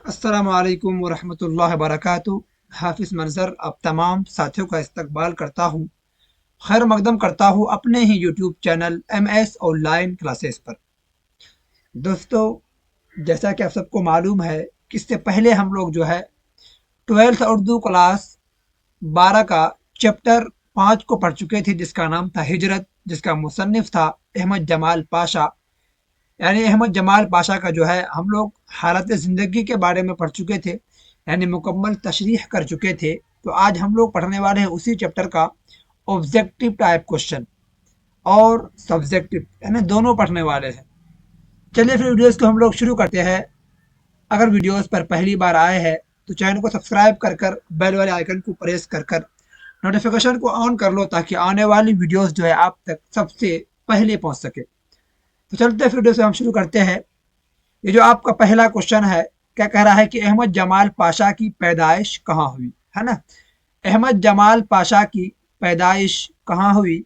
अस्सलामु अलैकुम वरहमतुल्लाहि वबरकातुहू। हाफिज़ मंज़र अब तमाम साथियों का इस्तकबाल करता हूँ, खैर मकदम करता हूँ अपने ही YouTube channel MS online classes पर। दोस्तों, जैसा कि आप सबको मालूम है कि इससे पहले हम लोग जो है 12th उर्दू क्लास 12 का चैप्टर 5 को पढ़ चुके थे, जिसका नाम था हिजरत, जिसका मुसन्निफ था अहमद जमाल पाशा। यानी अहमद जमाल पाशा का जो है हम लोग हालत ज़िंदगी के बारे में पढ़ चुके थे, यानी मुकम्मल तशरीह कर चुके थे। तो आज हम लोग पढ़ने वाले हैं उसी चैप्टर का ऑब्जेक्टिव टाइप क्वेश्चन और सब्जेक्टिव, यानी दोनों पढ़ने वाले हैं। चलिए फिर वीडियोस को हम लोग शुरू करते हैं। अगर वीडियोस पर पहली बार आए हैं तो चैनल को सब्सक्राइब कर कर बेल वाले आइकन को प्रेस कर कर नोटिफिकेशन को ऑन कर लो, ताकि आने वाली वीडियोस जो है आप तक सबसे पहले पहुंच सके। तो चलते हैं फिर वीडियो से हम शुरू करते हैं। ये जो आपका पहला क्वेश्चन है, क्या कह रहा है कि अहमद जमाल पाशा की पैदाइश कहाँ हुई, है ना। अहमद जमाल पाशा की पैदाइश कहाँ हुई,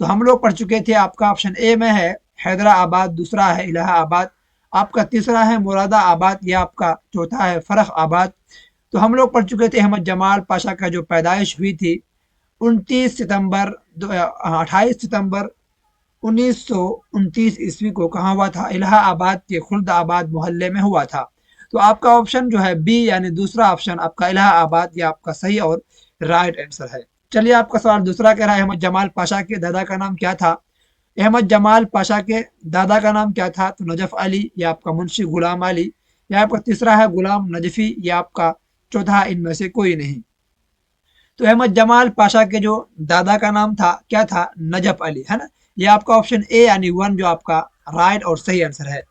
तो हम लोग पढ़ चुके थे। आपका ऑप्शन ए में है हैदराबाद, दूसरा है इलाहाबाद, आपका तीसरा है मुरादाबाद, या आपका चौथा है फर्रुखाबाद। तो हम लोग पढ़ चुके थे अहमद जमाल पाशा का जो पैदाइश हुई थी 28 सितंबर 1929 ईस्वी को कहाँ हुआ था, इलाहाबाद के खुर्दाबाद मोहल्ले में हुआ था। तो आपका ऑप्शन जो है बी, यानी दूसरा ऑप्शन आपका इलाहाबाद, ये आपका सही और राइट आंसर है। चलिए आपका सवाल दूसरा कह रहा है अहमद जमाल पाशा के दादा का नाम क्या था। अहमद जमाल पाशा के दादा का नाम क्या था, तो नजफ अली, या आपका मुंशी गुलाम अली, या आपका तीसरा है गुलाम नजफी, या आपका चौथा इनमें से कोई नहीं। तो अहमद जमाल पाशा के जो दादा का नाम था क्या था, नजफ अली, है ना। ये आपका ऑप्शन ए यानी वन जो आपका राइट और सही आंसर है।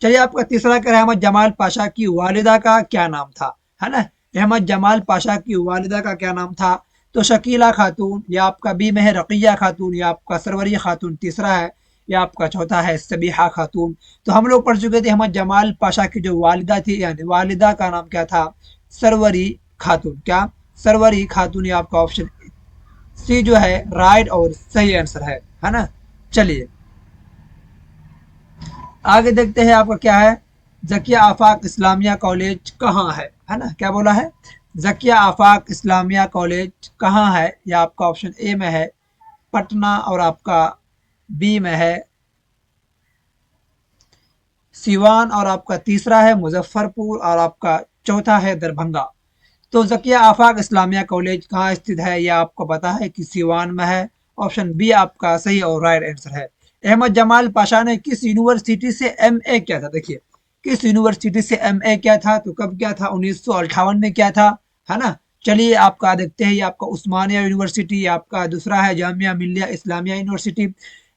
चलिए आपका तीसरा कह रहा है अहमद जमाल पाशा की वालिदा का क्या नाम था, है ना। अहमद जमाल पाशा की वालिदा का क्या नाम था, तो शकीला खातून, या आपका बी में है रक़िया खातून, या आपका सरवरी खातून तीसरा है, या आपका चौथा है सबीहा खातून। तो हम लोग पढ़ चुके थे अहमद जमाल पाशा की जो वालिदा थी, यानी वालिदा का नाम क्या था, सरवरी खातून। क्या, सरवरी खातून, ये आपका ऑप्शन सी जो है राइट और सही आंसर है ना। चलिए आगे देखते हैं आपका क्या है। जकिया आफाक इस्लामिया कॉलेज कहाँ है ना। क्या बोला है, जकिया आफाक इस्लामिया कॉलेज कहाँ है, या आपका ऑप्शन ए में है पटना, और आपका बी में है सिवान, और आपका तीसरा है मुजफ्फरपुर, और आपका चौथा है दरभंगा। तो ज़किया आफाक इस्लामिया कॉलेज कहाँ स्थित है, यह आपको पता है कि सिवान में है। ऑप्शन बी आपका सही और राइट आंसर है। अहमद जमाल पाशा ने किस यूनिवर्सिटी से एमए किया था, देखिए किस यूनिवर्सिटी से एमए किया था, तो कब किया था, 1958 में किया था, है ना। चलिए आपका देखते हैं, ये आपका उस्मानिया यूनिवर्सिटी, आपका दूसरा है जामिया मिल्लिया इस्लामिया यूनिवर्सिटी,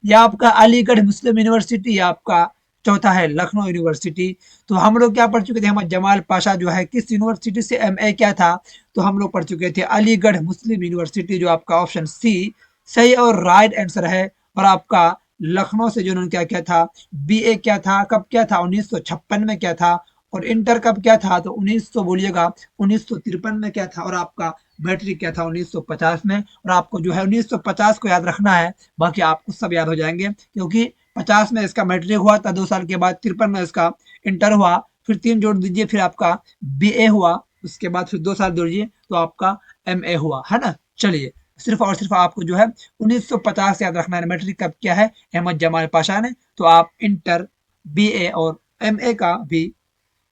या आपका अलीगढ़ मुस्लिम यूनिवर्सिटी, या आपका चौथा है लखनऊ यूनिवर्सिटी। तो हम लोग क्या पढ़ चुके थे, अहमद जमाल पाशा जो है किस यूनिवर्सिटी से एमए किया था, तो हम लोग पढ़ चुके थे अलीगढ़ मुस्लिम यूनिवर्सिटी, जो आपका ऑप्शन सी सही और राइट आंसर है। और आपका लखनऊ से जो उन्होंने क्या किया था, बीए किया था, कब किया था, 1956 में किया था। और इंटर कब किया था, तो 1900 बोलिएगा 1953 में किया था। और आपका मैट्रिक किया था 1950 में। और आपको जो है 1950 को याद रखना है, बाकी आपको सब याद हो जाएंगे, क्योंकि 50 में इसका मैट्रिक हुआ था, 2 साल के बाद 53 में इसका इंटर हुआ, फिर 3 जोड़ दीजिए, फिर आपका बीए हुआ, उसके बाद फिर 2 साल जोड़िए तो आपका एमए हुआ, है ना। चलिए सिर्फ और सिर्फ आपको जो है 1950 याद रखना है, मैट्रिक कब किया है अहमद जमाल पाशा ने। तो आप इंटर, बीए और एमए का भी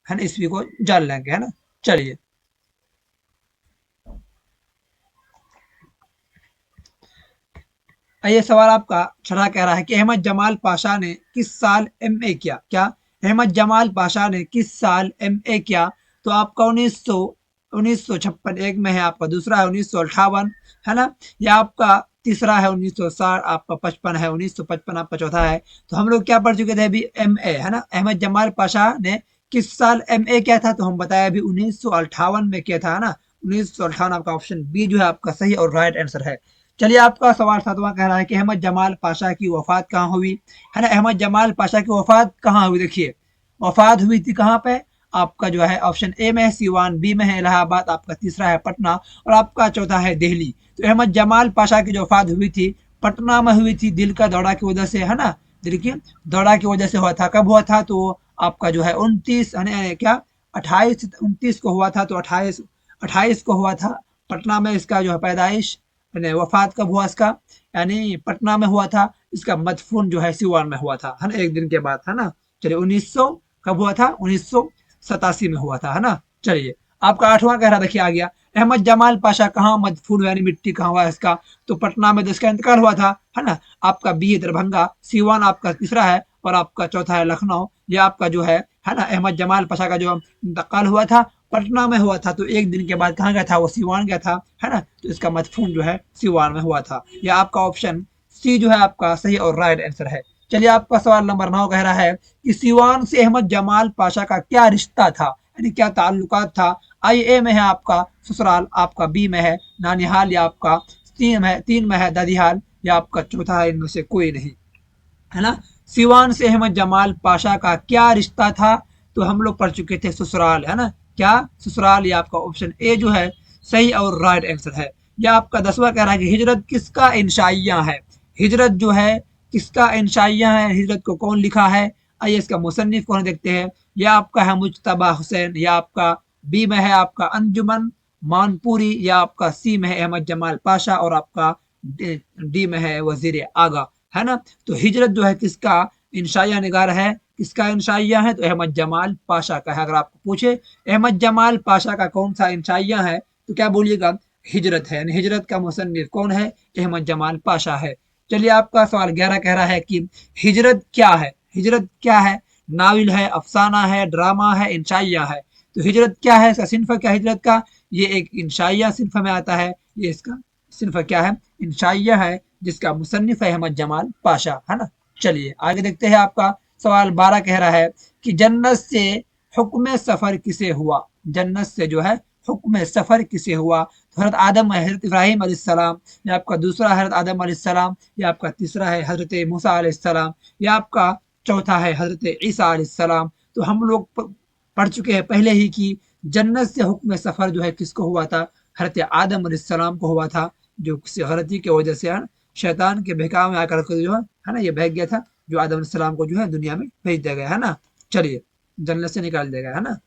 है ना ईस्वी को जान लेंगे, है ना। चलिए ये सवाल आपका छठा कह रहा है कि अहमद जमाल पाशा ने किस साल एमए किया। क्या, अहमद जमाल पाशा ने किस साल एमए किया, तो आपका 1956 एक में है, आपका दूसरा है 1958, है ना, या आपका तीसरा है 1960, आपका 55 है, 1955 आपका चौथा है। तो हम लोग क्या पढ़ चुके थे अभी, एमए, है ना। अहमद जमाल पाशा ने किस साल एमए किया था, तो हम बताया अभी 1958 में किया था, है ना। 1958 आपका ऑप्शन बी जो है आपका सही और राइट आंसर है। चलिए आपका सवाल सातवां कह रहा है कि अहमद जमाल पाशा की वफात कहाँ हुई, है ना। अहमद जमाल पाशा की वफात कहाँ हुई, देखिए वफात हुई थी कहाँ पे, आपका जो है ऑप्शन ए में है सीवान, बी में है इलाहाबाद, आपका तीसरा है पटना, और आपका चौथा है दिल्ली। तो अहमद जमाल पाशा की जो वफात हुई थी पटना में हुई थी, दिल का दौरा की वजह से, है ना। दिल की दौरा की वजह से हुआ था, कब हुआ था, तो आपका जो है 29 क्या 28-29 को हुआ था, तो 28 को हुआ था पटना में इसका जो है पैदाइश, यानी वफात कब हुआ इसका, यानी पटना में हुआ था, इसका मदफून जो है सिवान में हुआ था, है ना, एक दिन के बाद, है ना। चलिए 1900 कब हुआ था, 1987 में हुआ था, है ना। चलिए आपका 8वां कह रहा, देखिए आ गया, अहमद जमाल पाशा कहाँ मदफून, यानी मिट्टी कहाँ हुआ इसका, तो पटना में जिसका इंतकाल हुआ था, है ना। आपका बी दरभंगा, सिवान आपका तीसरा है, और आपका चौथा है लखनऊ। ये आपका जो है ना, अहमद जमाल पाशा का जो इंतकाल हुआ था पटना में हुआ था, तो एक दिन के बाद कहाँ गया था, वो सिवान गया था, है ना। तो इसका मदफून जो है सिवान में हुआ था। यह आपका ऑप्शन सी जो है आपका सही और राइट आंसर है। चलिए आपका सवाल नंबर 9 कह रहा है कि सिवान से अहमद जमाल पाशा का क्या रिश्ता था, यानी क्या ताल्लुकात था। आई ए में है आपका ससुराल, आपका बी में है नानिहाल, या आपका तीन में है दादीहाल, या आपका चौथा है इनमें से कोई नहीं, है ना। सिवान से अहमद जमाल पाशा का क्या रिश्ता था, तो हम लोग पढ़ चुके थे ससुराल, है ना, क्या ससुराल। ये आपका ऑप्शन ए जो है सही और राइट आंसर है। या आपका 10वां कह रहा है कि हिजरत किसका इंशाइया है, हिजरत जो है किसका इंशाइया है, हिजरत को कौन लिखा है। आइए इसका मुसन्निफ कौन देखते हैं। यह आपका है मुज्तबा हुसैन, या आपका बी में है आपका अंजुमन मानपुरी, या आपका सी में है अहमद जमाल पाशा, और आपका डी में है वजीर आगा, है ना। तो हिजरत जो है किसका इंशाइया निगार है, किसका इंशाइया है, तो अहमद जमाल पाशा का है। अगर आपको पूछे अहमद जमाल पाशा का कौन सा इंशाइया है, तो क्या बोलिएगा, हिजरत है, यानी हिजरत का मुसन्निफ कौन है, अहमद जमाल पाशा है। चलिए आपका सवाल 11 कह रहा है कि हिजरत क्या है, हिजरत क्या है, नाविल है, अफसाना है, ड्रामा है, इंशाइया है। तो हिजरत क्या है, इसका सिन्फ क्या है हिजरत का, ये एक इंशाइया सिन्फ में आता है, ये इसका सिन्फ क्या है, इंशाइया है, जिसका मुसन्निफ है अहमद जमाल पाशा, है ना। चलिए आगे देखते हैं। आपका सवाल 12 कह रहा है कि जन्नत से हुक्म सफर किसे हुआ, जन्नत से जो है हुक्म सफर किसे हुआ। तो हजरत आदम है, हजरत इब्राहिम अलैहिस्सलाम, या आपका दूसरा है हजरत आदम अलैहिस्सलाम, या आपका तीसरा है हजरत मूसा अलैहिस्सलाम, या आपका चौथा है हजरत ईसा अलैहिस्सलाम। तो हम लोग पढ़ चुके हैं पहले ही कि जन्नत से हुक्म सफर जो है किसको हुआ था, हजरत आदम अलैहिस्सलाम को हुआ था, जो किसी गलती की वजह से शैतान के बहकाव में आकर के जो है ना, ये बह गया था, जो आदम सलाम को जो है दुनिया में भेज दिया गया, है ना। चलिए जन्नत से निकाल दिया गया, है ना।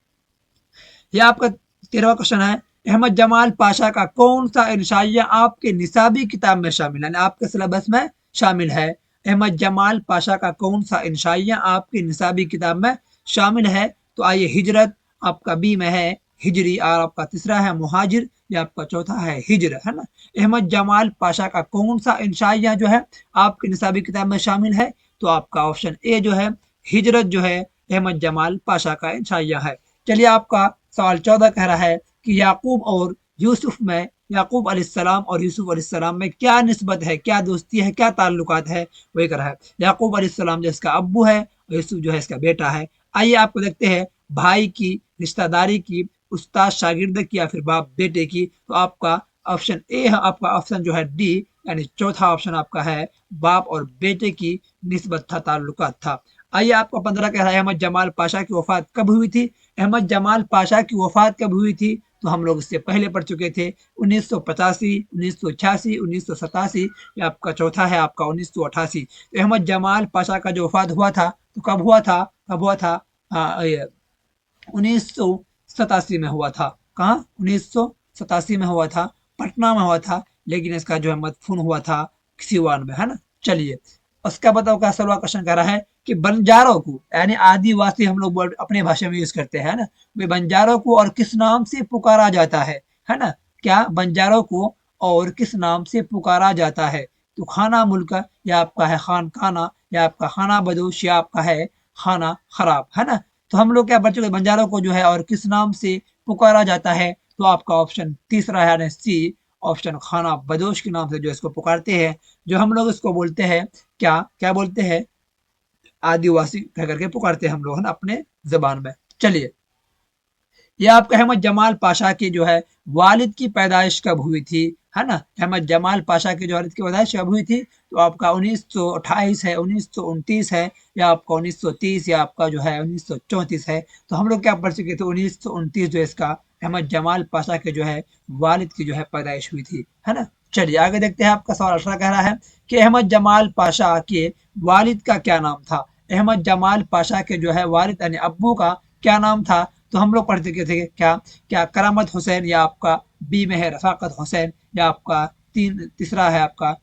ये आपका 13वां क्वेश्चन है, अहमद जमाल पाशा का कौन सा इंशाइया आपके निसाबी किताब में शामिल है, आपके सिलेबस में शामिल है। अहमद जमाल पाशा का कौन सा इंशाइया आपकी निसाबी किताब में शामिल है, तो आइए हिजरत आपका बी में है हिजरी, और आपका तीसरा है मुहाजिर, या आपका चौथा है हिजर, है ना। अहमद जमाल पाशा का कौन सा इंशाइया जो है आपकी निसाबी किताब में शामिल है, तो आपका ऑप्शन ए जो है हिजरत जो है अहमद जमाल पाशा का इंशाइया है। चलिए आपका सवाल 14 कह रहा है कि याकूब और यूसुफ में, याकूब अलैहिस्सलाम और यूसुफ अलैहिस्सलाम में क्या निस्बत है, क्या दोस्ती है, क्या ताल्लुकात है, वही कर रहा है। याकूब अलैहिस्सलाम जो इसका अब्बू है, और यूसुफ जो है इसका बेटा है। आइए आपको देखते हैं भाई की रिश्तेदारी की, उस्ताद शागिर्द की, या फिर बाप बेटे की। तो आपका ऑप्शन ए है, आपका ऑप्शन जो है डी, यानी चौथा ऑप्शन आपका है बाप और बेटे की निस्बत था, ताल्लुकात था। आइए आपका 15 कह रहा है अहमद जमाल पाशा की वफात कब हुई थी। अहमद जमाल पाशा की वफात कब हुई थी, तो हम लोग इससे पहले पढ़ चुके थे 1985, 1986, 1987, या आपका चौथा है आपका 1988। तो अहमद जमाल पाशा का जो वफात हुआ था, तो कब हुआ था, कब हुआ था, 1987 में हुआ था। कहाँ, 1987 में हुआ था, पटना में हुआ था, लेकिन इसका जो है मदफून हुआ था सिवान में, है ना। चलिए उसका बताओ क्या सवाल क्वेश्चन कर रहा है कि बंजारों को, यानी आदिवासी हम लोग अपने भाषा में यूज करते हैं ना, वे बंजारों को और किस नाम से पुकारा जाता है ना। क्या बंजारों को और किस नाम से पुकारा जाता है, तो खाना मुल्क, या आपका है खान खाना, या आपका खाना बदोश, या आपका है खाना खराब, है ना। तो हम लोग क्या बच्चों के बंजारों को जो है और किस नाम से पुकारा जाता है, तो आपका ऑप्शन तीसरा है, यानी सी ऑप्शन खाना बदोश के नाम से जो इसको पुकारते हैं, जो हम लोग इसको बोलते हैं, क्या क्या बोलते हैं, आदिवासी कह करके पुकारते हैं हम लोग, है ना, अपने जबान में। चलिए ये आपका अहमद जमाल पाशा की जो है वालिद की पैदाइश कब हुई थी, है ना। अहमद जमाल पाशा की जो वालिद की पैदाइश कब हुई थी, तो आपका 1928 है, 1929 है, या आपका 1930, या आपका जो है 1934 है। तो हम लोग क्या पढ़ चुके थे 1929 जो इसका अहमद जमाल पाशा के जो है वालिद की जो है पैदाइश हुई थी, है ना। चलिए आगे देखते हैं। आपका सवाल 18 कह रहा है कि अहमद जमाल पाशा के वालिद का क्या नाम था। अहमद जमाल पाशा के जो है वालिद यानी अब्बू का क्या नाम था, तो हम लोग पढ़ चुके थे क्या क्या करामत हुसैन, या आपका बी में है रफाकत हुसैन, या आपका तीसरा है आपका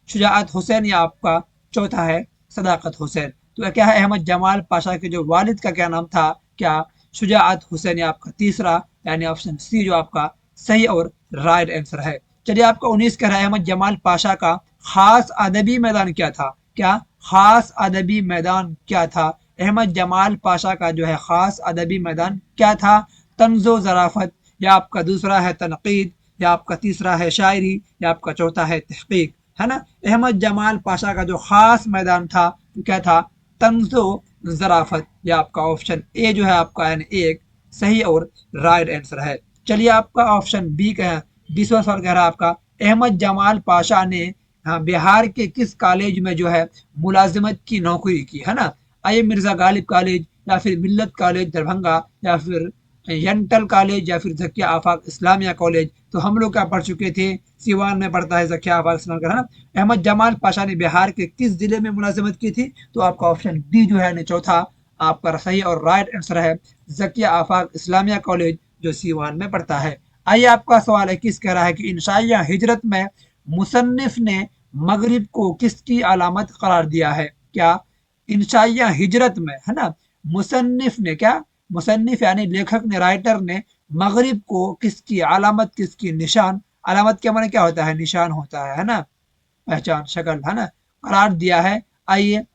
शुजाअत हुसैन, या आपका चौथा है सदाकत हुसैन। तो क्या है अहमद जमाल पाशा के जो वालिद का क्या नाम था, क्या शुजाअत हुसैन, या आपका तीसरा यानी ऑप्शन सी जो आपका सही और राइट आंसर है। चलिए आपका 19 कह रहा है अहमद जमाल पाशा का खास अदबी मैदान क्या था, क्या खास अदबी मैदान क्या था। अहमद जमाल पाशा का जो है खास अदबी मैदान क्या था, तंज़ो ज़राफ़त, या आपका दूसरा है तनकीद, या आपका तीसरा है शायरी, या आपका चौथा है तहकीक, है ना। अहमद जमाल पाशा का जो खास मैदान था वो क्या था, तंज़ो ज़राफ़त, या आपका ऑप्शन ए जो है आपका यानी एक सही और राइट आंसर है। चलिए आपका ऑप्शन बी का 20वां सवाल कह रहा है आपका अहमद जमाल पाशा ने हाँ, बिहार के किस कॉलेज में जो है मुलाजिमत की नौकरी की, है ना। आई मिर्जा गालिब कॉलेज, या फिर मिल्लत कॉलेज दरभंगा, या फिर यंटल कॉलेज, या फिर जकिया आफाक इस्लामिया कॉलेज। तो हम लोग क्या पढ़ चुके थे, सिवान में पढ़ता है जकिया आफाक इस्लामिया, है ना। अहमद जमाल पाशा ने बिहार के किस जिले में मुलाजिमत की थी, तो आपका ऑप्शन डी जो है चौथा आपका सही और राइट आंसर है, जकिया आफाक इस्लामिया कॉलेज जो सीवान में पड़ता है। आइए आपका सवाल है किस कह रहा है कि इंशाइया हिजरत में मुसन्निफ ने मगरिब को किसकी अलामत करार दिया है, क्या इंशाइया हिजरत में, है ना, मुसन्निफ ने क्या, मुसन्निफ यानी लेखक ने, राइटर ने मगरिब को किसकी अलामत, किसकी निशान, अलामत क्या माने क्या होता है, निशान होता है ना, पहचान शक्ल, है ना, करार दिया है। आइए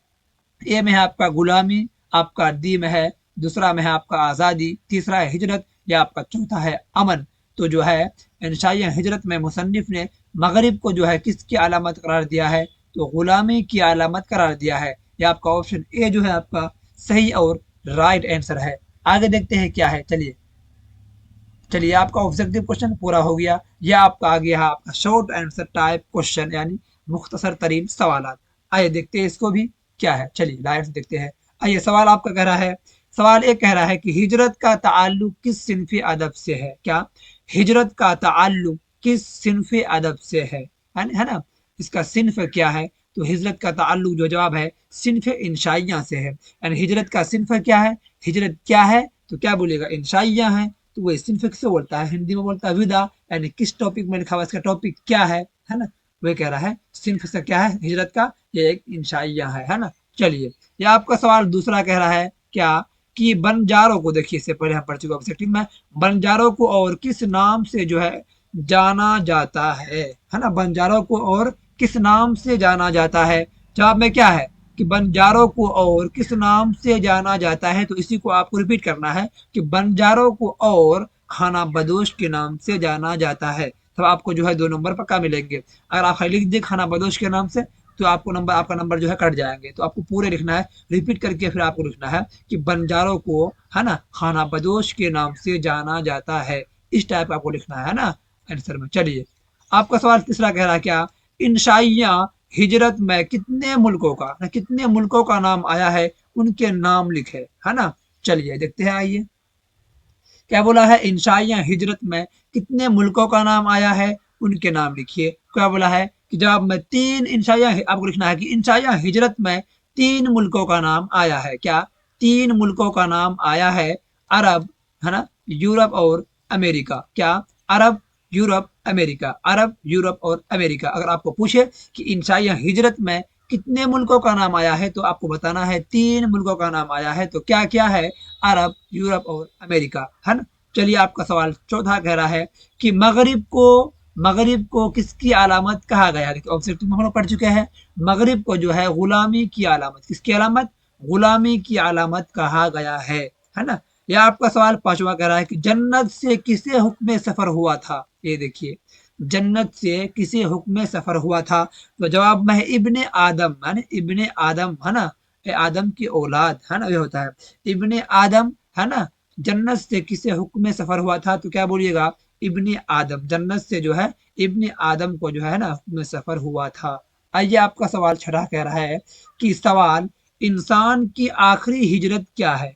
ए में है आपका गुलामी, आपका डी में है, दूसरा में है आपका आज़ादी, तीसरा है हिजरत, या आपका चौथा है अमन। तो जो है इंशाइया हिजरत में मुसन्निफ ने मगरिब को जो है किसकी अलामत करार दिया है, तो गुलामी की अलामत करार दिया है। या आपका ऑप्शन ए जो है आपका सही और राइट आंसर है। आगे देखते हैं क्या है। चलिए चलिए आपका ऑब्जेक्टिव क्वेश्चन पूरा हो गया। यह आपका आ गया है आपका शॉर्ट आंसर टाइप क्वेश्चन यानी मुख्तसर तरीन सवाल। आइए देखते हैं इसको भी क्या है। चलिए लाइव से देखते हैं। आइए सवाल आपका कह रहा है, सवाल एक कह रहा है कि हिजरत का ताल्लुक किस सिनफी अदब से है, क्या हिजरत का ताल्लुक किस सिनफी अदब से है ना। इसका सिनफ क्या है, तो हिजरत का ताल्लुक जो जवाब है सिनफ इंशाइया से है। यानी हिजरत का सिनफ क्या है, हिजरत क्या है, तो क्या बोलेगा इंशाइया है। तो वो सिंफिक्स से बोलता है, हिंदी में बोलता है विदा, यानी किस टॉपिक में लिखा हुआ इसका टॉपिक क्या है ना। वह कह रहा है सिंफ से क्या है हिजरत का, ये एक इंशाइया है ना। चलिए ये आपका सवाल दूसरा कह रहा है क्या कि बंजारों को, देखिए इससे पहले हम पढ़ चुके ऑब्जेक्टिव में, बंजारों को और किस नाम से जो है जाना जाता है ना। बंजारों को और किस नाम से जाना जाता है, जवाब में क्या है कि बंजारों को और किस नाम से जाना जाता है। तो इसी को आपको रिपीट करना है कि बंजारों को और खाना बदोश के नाम से जाना जाता है। तब आपको जो है 2 नंबर पक्का मिलेंगे। अगर आप खाली लिख दिए खाना बदोश के नाम से तो आपका नंबर जो है कट जाएंगे। तो आपको पूरे लिखना है, रिपीट करके फिर आपको लिखना है कि बंजारों को, है ना, खाना बदोश के नाम से जाना जाता है। इस टाइप आपको लिखना है ना आंसर में। चलिए आपका सवाल तीसरा कह रहा है क्या इंशाइया हिजरत में कितने मुल्कों का, कितने मुल्कों का नाम आया है, उनके नाम लिखे, है ना। चलिए देखते हैं। आइए क्या बोला है, इंशाइया हिजरत में कितने मुल्कों का नाम आया है, उनके नाम लिखिए। क्या बोला है कि जवाब में 3 इंशाइया, आपको लिखना है कि इंशाइया हिजरत में 3 मुल्कों का नाम आया है। क्या 3 मुल्कों का नाम आया है, अरब, है ना, यूरोप और अमेरिका। क्या अरब, यूरोप, अमेरिका, अरब, यूरोप और अमेरिका। अगर आपको पूछे कि इंशाइया हिजरत में कितने मुल्कों का नाम आया है, तो आपको बताना है 3 मुल्कों का नाम आया है। तो क्या क्या है, अरब, यूरोप और अमेरिका, है ना। चलिए आपका सवाल चौथा कह रहा है कि मगरिब को किसकी अलामत कहा गया। देखिए ऑब्जेक्टिव में हम लोग पढ़ चुके हैं, मगरिब को जो है गुलामी की अलामत, किसकी अलामत, गुलामी की अलामत कहा गया है ना। यह आपका सवाल पांचवा कह रहा है कि जन्नत से किसे हुक्म सफर हुआ था। ये देखिए जन्नत से किसे हुक्म सफर हुआ था, तो जवाब में है इब्ने आदम, है ना, इब्ने आदम, है ना, आदम की औलाद, है ना, ये होता है इब्ने आदम, है ना। जन्नत से किसे हुक्म सफर हुआ था, तो क्या बोलिएगा इब्ने आदम, जन्नत से जो है इब्ने आदम को जो है ना हुक्म सफर हुआ था। आइए आपका सवाल छठा कह रहा है कि सवाल इंसान की आखिरी हिजरत क्या है।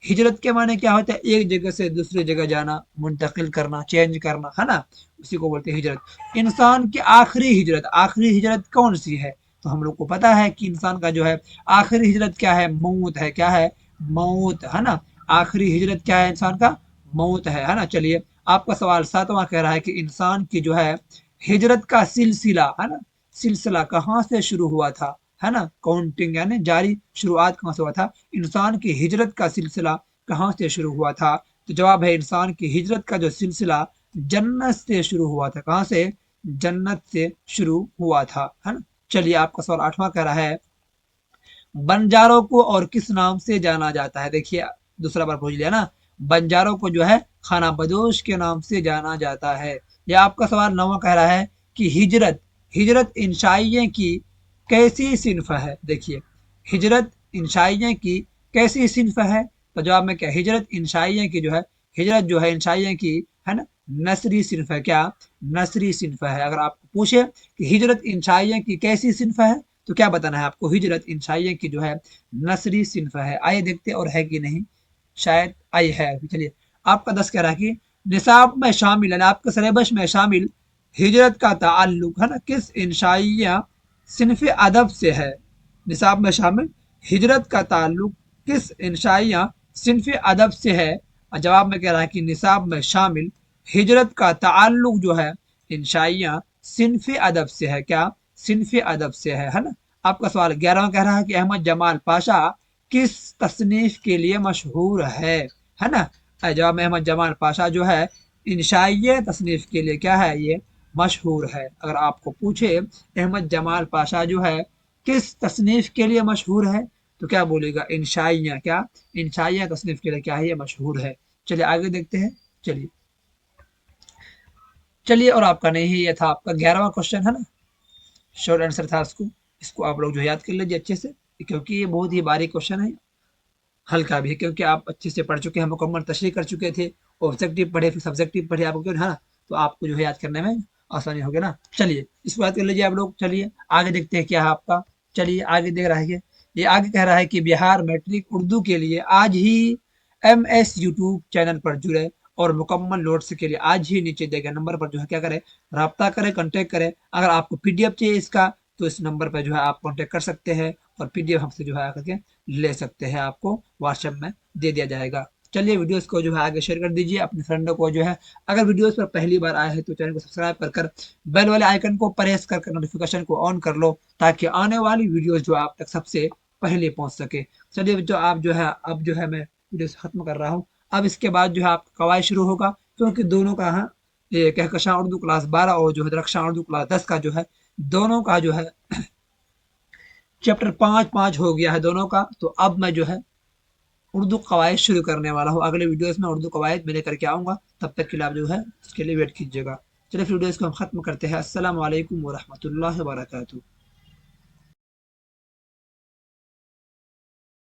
हिजरत के माने क्या होता है, एक जगह से दूसरी जगह जाना, मुंतकिल करना, चेंज करना, है ना, उसी को बोलते हैं हिजरत। इंसान की आखिरी हिजरत कौन सी है, तो हम लोग को पता है कि इंसान का जो है आखिरी हिजरत क्या है, मौत है। क्या है, मौत, है ना। आखिरी हिजरत क्या है इंसान का? मौत है ना। चलिए आपका सवाल 7वां कह रहा है कि इंसान की जो है हिजरत का सिलसिला, है ना, सिलसिला कहाँ से शुरू हुआ था, है ना, काउंटिंग यानी जारी शुरुआत कहाँ से हुआ था, इंसान की हिजरत का सिलसिला कहाँ से शुरू हुआ था? तो जवाब है इंसान की हिजरत का जो सिलसिला जन्नत से शुरू हुआ था। कहाँ से? जन्नत से शुरू हुआ था, है ना। चलिए आपका सवाल 8वां कह रहा है बंजारों को और किस नाम से जाना जाता है? देखिए दूसरा बार पूछ लिया ना। बंजारों को जो है खाना बदोश के नाम से जाना जाता है। यह आपका सवाल 9वां कह रहा है कि हिजरत हिजरत इंशाइये की कैसी सिन्फ है? देखिए हिजरत इंशाइये की कैसी सिन्फ है? तो जवाब में क्या, हिजरत इंशाइये की जो है, हिजरत जो है इंशाइये की, है ना, नसरी सिन्फ है। क्या? नसरी सिन्फ है। अगर आपको पूछे कि हिजरत इंशाइये की कैसी सिन्फ है, तो क्या बताना है आपको? हिजरत इंशाइये की जो है नसरी सिन्फ है। आइए देखते और है कि नहीं, शायद आई है। चलिए आपका 10 कह रहा है कि निसाब में शामिल, यानी आपके सिलेबस में शामिल हिजरत का ताल्लुक, है ना, किस इंशाइया सिन्फ अदब से है? निसाब में शामिल हिजरत का ताल्लुक किस इंशाइया सिन्फ अदब से है? और जवाब में कह रहा है कि निसाब में शामिल हिजरत का ताल्लुक जो है इंशाइया सिन्फ अदब से है। क्या? सिन्फ अदब से है ना। आपका सवाल 11वां कह रहा है कि अहमद जमाल पाशा किस तसनीफ के लिए मशहूर है ना। जवाब में अहमद जमाल पाशा जो है इंशाइये तसनीफ के लिए क्या है, ये मशहूर है। अगर आपको पूछे अहमद जमाल पाशा जो है किस तसनीफ के लिए मशहूर है, तो क्या बोलेगा? इंशाइया। क्या? इंशाइया तसनीफ के लिए क्या है, ये मशहूर है। चलिए आगे देखते हैं। चलिए चलिए और आपका नहीं, ये था आपका 11वां क्वेश्चन, है ना, शॉर्ट आंसर था इसको। इसको आप लोग जो याद कर लीजिए अच्छे से, क्योंकि ये बहुत ही बारीक क्वेश्चन है, हल्का भी है, क्योंकि आप अच्छे से पढ़ चुके हैं, मुकम्मल तशरीह कर चुके थे, ऑब्जेक्टिव पढ़े फिर सब्जेक्टिव पढ़े आपको, क्यों है ना, तो आपको जो है याद करने में आसानी होगी ना। चलिए इसको याद कर लीजिए आप लोग। चलिए आगे देखते हैं क्या है आपका। चलिए आगे देख रहा है ये आगे कह रहा है कि बिहार मैट्रिक उर्दू के लिए आज ही MS यूट्यूब चैनल पर जुड़े और मुकम्मल नोट्स के लिए आज ही नीचे दिए गए नंबर पर जो है क्या करें, रब्ता करें, कांटेक्ट करें। अगर आपको PDF चाहिए इसका, तो इस नंबर पर जो है आप कांटेक्ट कर सकते हैं और PDF हमसे जो है आकर के ले सकते हैं, आपको व्हाट्सएप में दे दिया जाएगा। चलिए वीडियोस को जो है आगे शेयर कर दीजिए अपने फ्रेंडों को जो है। अगर वीडियोस पर पहली बार आए हैं तो चैनल को सब्सक्राइब कर कर बेल वाले आइकन को प्रेस कर कर नोटिफिकेशन को ऑन कर लो, ताकि आने वाली वीडियोस जो आप तक सबसे पहले पहुंच सके। चलिए जो आप जो है, अब जो है मैं वीडियो खत्म कर रहा हूँ। अब इसके बाद जो है आपका कवायद शुरू होगा, क्योंकि दोनों का है ये कहकशां उर्दू क्लास 12 और जो है दरख्शां उर्दू क्लास 10 का जो है, दोनों का जो है चैप्टर 5 हो गया है दोनों का। तो अब मैं जो है उर्दू कवायद शुरू करने वाला हूँ। अगले वीडियोस में उर्दू कवायद मैं लेकर के आऊँगा, तब तक के लिए आप जो है उसके लिए वेट कीजिएगा। चलिए फिर वीडियोस को हम खत्म करते हैं। अस्सलाम वालेकुम व रहमतुल्लाहि व बरकातुहू।